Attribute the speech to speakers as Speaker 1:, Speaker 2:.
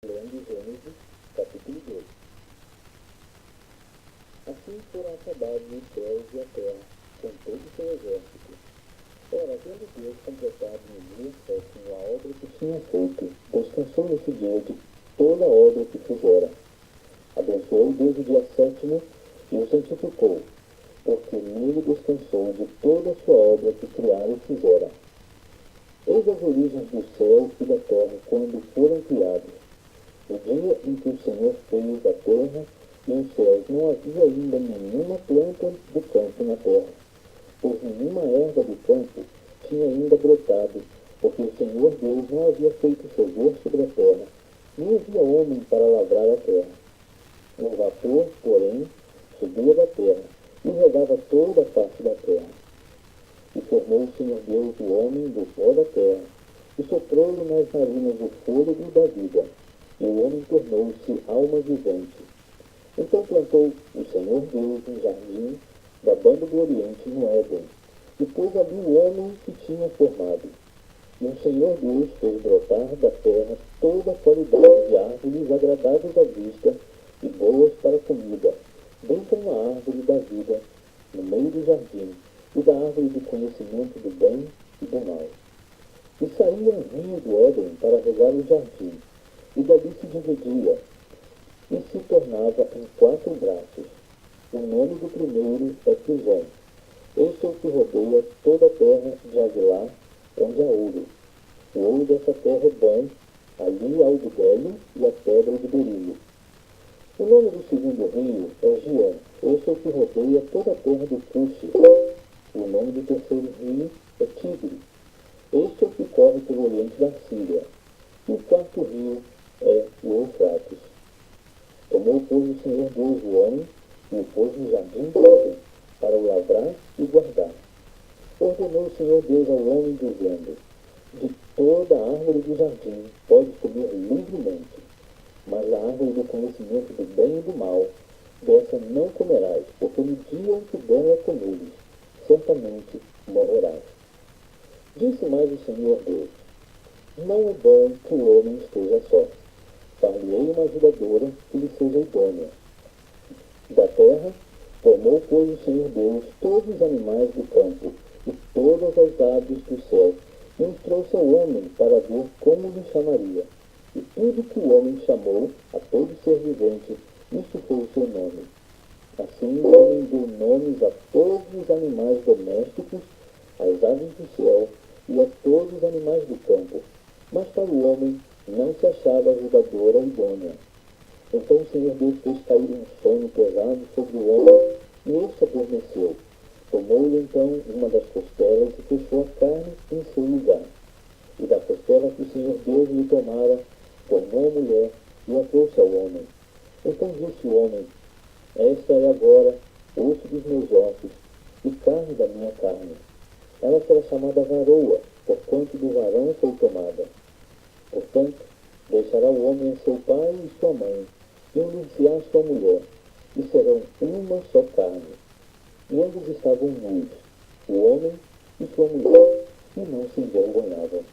Speaker 1: Lendo Gênesis, capítulo 2. Assim foram acabados os céus e a terra, com todo o seu exército. Ora, tendo Deus completado no dia sétimo a obra que tinha feito, descansou nesse dia de toda a obra que fizera. Abençoou Deus o dia sétimo e o santificou, porque nele descansou de toda a sua obra que criara e fizera. Eis as origens do céu e da terra quando foram criados. No dia em que o Senhor fez a terra e os céus, não havia ainda nenhuma planta do campo na terra, pois nenhuma erva do campo tinha ainda brotado, porque o Senhor Deus não havia feito chover sobre a terra, nem havia homem para lavrar a terra. O vapor, porém, subia da terra e regava toda a face da terra. E formou o Senhor Deus o homem do pó da terra, e soprou-lhe nas narinas o fôlego da vida, e o homem tornou-se alma vivente. Então plantou o Senhor Deus um jardim da banda do Oriente no Éden, e pôs ali o homem que tinha formado. E o Senhor Deus fez brotar da terra toda a qualidade de árvores agradáveis à vista e boas para a comida, bem como a árvore da vida no meio do jardim, e da árvore do conhecimento do bem e do mal. E saía um rio do Éden para regar o jardim, e dali se dividia, e se tornava em 4 braços. O nome do primeiro é Pison. Este é o que rodeia toda a terra de Avilá, onde há ouro. O ouro dessa terra é bom, ali há o bdelho e a pedra de berilo. O nome do segundo rio é Gion. Este é o que rodeia toda a terra do Cuxi. O nome do terceiro rio é Tigre. Este é o que corre pelo oriente da Síria. E o quarto rio é o Eufrates. Tomou, pois, o Senhor Deus o homem e o pôs no jardim do Éden, para o lavrar e guardar. Ordenou o Senhor Deus ao homem, dizendo: de toda a árvore do jardim podes comer livremente, mas da árvore do conhecimento do bem e do mal, dessa não comerás, porque no dia em que dela comeres, certamente morrerás. Disse mais o Senhor Deus: não é bom que o homem esteja só. Far-lhe-ei uma ajudadora que lhe seja idônea. Da terra, formou, pois, o Senhor Deus todos os animais do campo e todas as aves do céu, e os trouxe ao homem para ver como lhe chamaria. E tudo que o homem chamou a todo ser vivente, isso foi o seu nome. Assim o homem deu nomes a todos os animais domésticos, às aves do céu e a todos os animais do campo. Mas para o homem não se achava ajudadora idônea. Então o Senhor Deus fez cair um sono pesado sobre o homem, e este adormeceu. Tomou-lhe então uma das costelas e fechou a carne em seu lugar. E da costela que o Senhor Deus lhe tomara, tomou a mulher e a trouxe ao homem. Então disse o homem: esta é agora osso dos meus ossos e carne da minha carne. Ela será chamada varoa, porquanto do varão foi tomada. Portanto, deixará o homem a seu pai e sua mãe, e unir-se-á a sua mulher, e serão uma só carne. E ambos estavam nus, o homem e sua mulher, e não se envergonhavam.